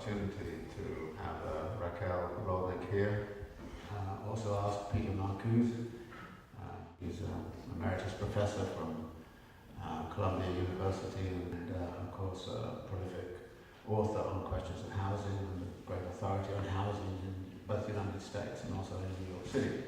opportunity to have Raquel Rolnick here. Also asked Peter Marcuse. He's an Emeritus Professor from Columbia University and of course a prolific author on questions of housing and a great authority on housing in both the United States and also in New York City.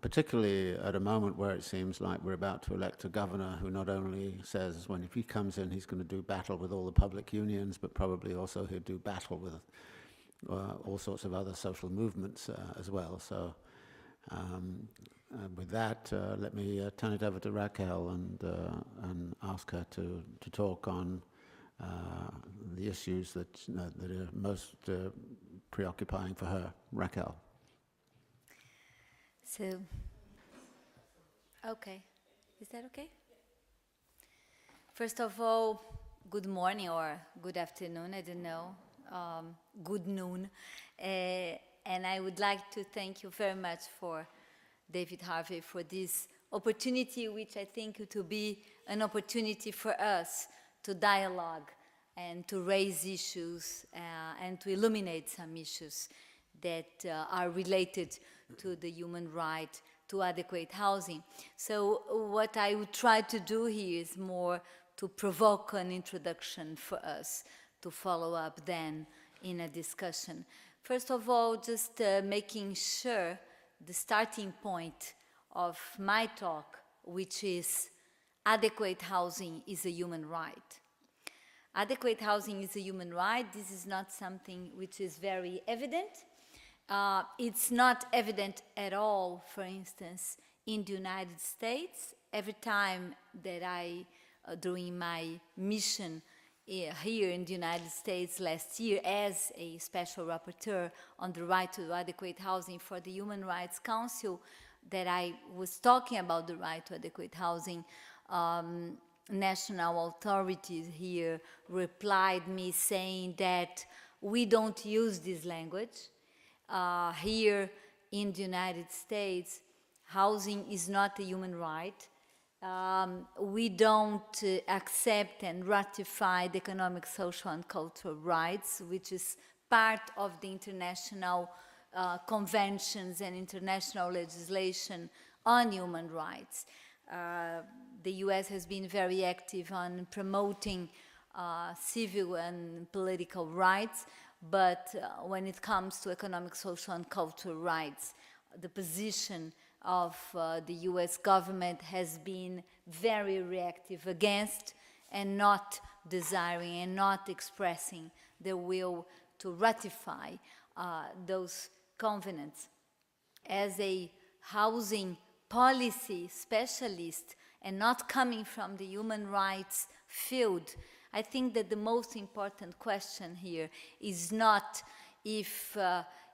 Particularly at a moment where it seems like we're about to elect a governor who not only says when if he comes in he's going to do battle with all the public unions, but probably also he'll do battle with all sorts of other social movements as well. So with that, let me turn it over to Raquel and ask her to talk on the issues that are most preoccupying for her. Raquel. So, okay, is that okay? First of all, good morning or good afternoon, I don't know, good noon. And I would like to thank you very much for David Harvey for this opportunity, which I think it will be an opportunity for us to dialogue and to raise issues and to illuminate some issues that are related to the human right to adequate housing. So what I would try to do here is more to provoke an introduction for us to follow up then in a discussion. First of all, just making sure the starting point of my talk, which is adequate housing is a human right. Adequate housing is a human right. This is not something which is very evident. It's not evident at all, for instance, in the United States. Every time that during my mission here in the United States last year as a special rapporteur on the right to adequate housing for the Human Rights Council, that I was talking about the right to adequate housing, national authorities here replied me saying that we don't use this language. Here in the United States, housing is not a human right. We don't accept and ratify the economic, social, and cultural rights, which is part of the international conventions and international legislation on human rights. The US has been very active on promoting civil and political rights, but when it comes to economic, social, and cultural rights, the position of the US government has been very reactive against and not desiring and not expressing the will to ratify those covenants. As a housing policy specialist and not coming from the human rights field, I think that the most important question here is not if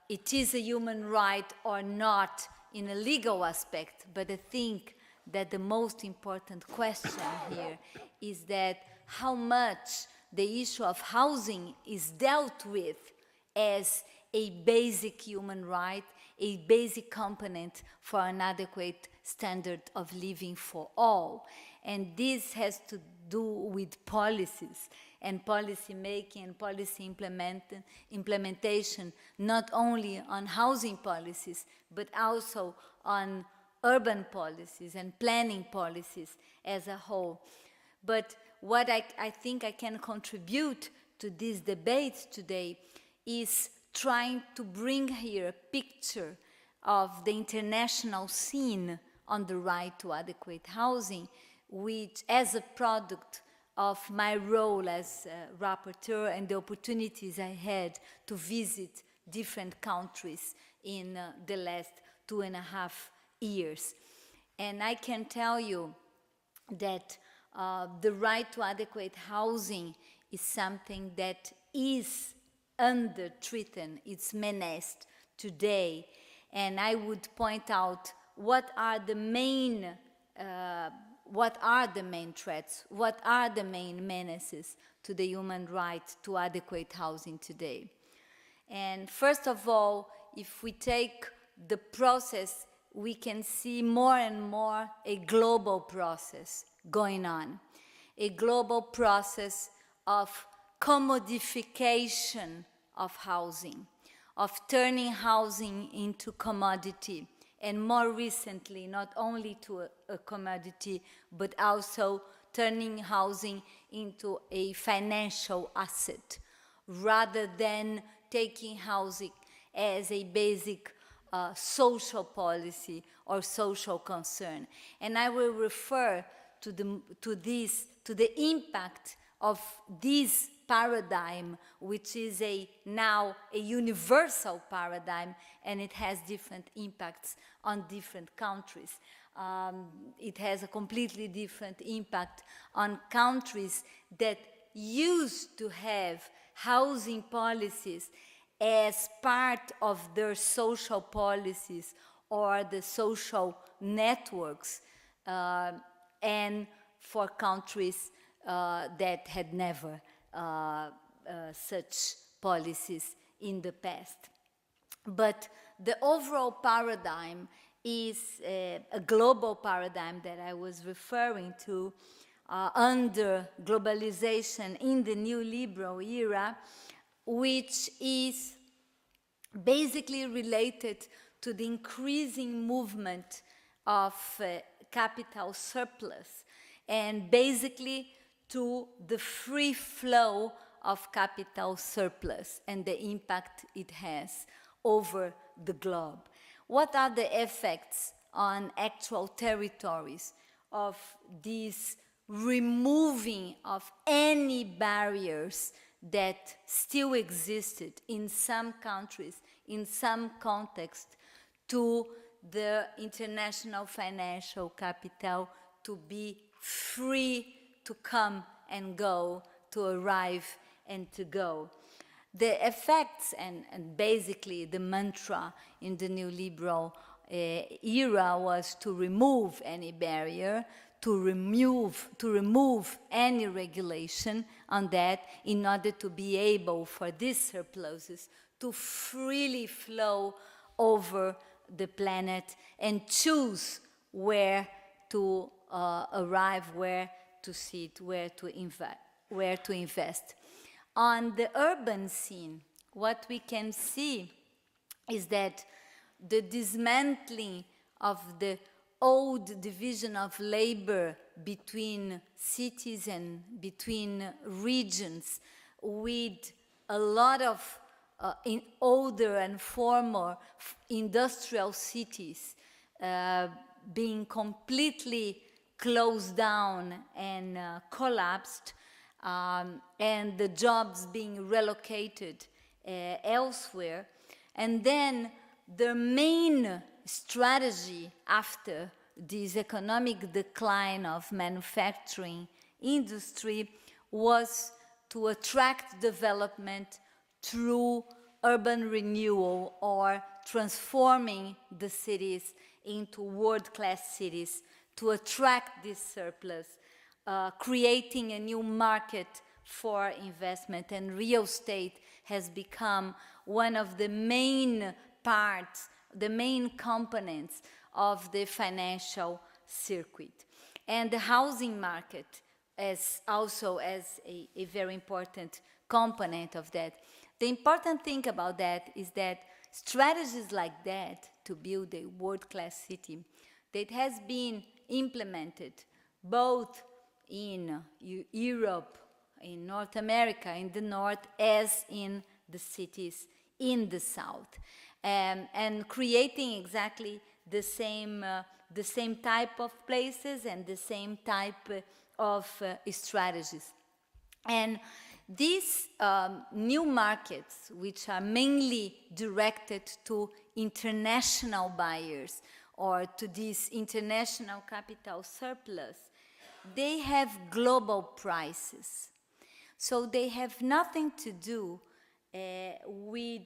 it is a human right or not in a legal aspect, but I think that the most important question here is that how much the issue of housing is dealt with as a basic human right, a basic component for an adequate standard of living for all. And this has to do with policies and policy making and policy implementation, not only on housing policies, but also on urban policies and planning policies as a whole. But what I think I can contribute to this debate today is trying to bring here a picture of the international scene on the right to adequate housing, which as a product of my role as a rapporteur and the opportunities I had to visit different countries in the last 2.5 years. And I can tell you that the right to adequate housing is something that is under-threatened, it's menaced today. And I would point out what are the main threats, what are the main menaces to the human right to adequate housing today. And first of all, if we take the process, we can see more and more a global process going on, a global process of commodification of housing, of turning housing into commodity, and more recently, not only to a commodity, but also turning housing into a financial asset, rather than taking housing as a basic social policy or social concern. And I will refer to the impact of this paradigm, which is now a universal paradigm, and it has different impacts on different countries. It has a completely different impact on countries that used to have housing policies as part of their social policies or the social networks, and for countries that had never such policies in the past. But the overall paradigm is a global paradigm that I was referring to under globalization in the neoliberal era, which is basically related to the increasing movement of capital surplus, and basically to the free flow of capital surplus and the impact it has over the globe. What are the effects on actual territories of this removing of any barriers that still existed in some countries, in some context, to the international financial capital to be free to come and go, to arrive and to go? The effects, and basically the mantra in the neoliberal era was to remove any barrier, to remove any regulation on that, in order to be able for these surpluses to freely flow over the planet and choose where to arrive, where to sit, where to invest. On the urban scene, what we can see is that the dismantling of the old division of labor between cities and between regions, with a lot of in older and former industrial cities being completely closed down and collapsed, and the jobs being relocated elsewhere. And then the main strategy after this economic decline of manufacturing industry was to attract development through urban renewal, or transforming the cities into world-class cities to attract this surplus, creating a new market for investment. And real estate has become one of the main parts, the main components of the financial circuit. And the housing market also as a very important component of that. The important thing about that is that strategies like that to build a world-class city, that has been implemented both in Europe, in North America, in the North, as in the cities in the South, and creating exactly the same type of places and the same type of strategies. And these new markets, which are mainly directed to international buyers or to this international capital surplus, they have global prices. So they have nothing to do with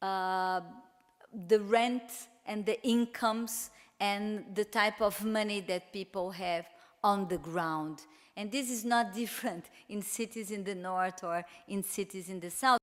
the rent and the incomes and the type of money that people have on the ground. And this is not different in cities in the North or in cities in the South.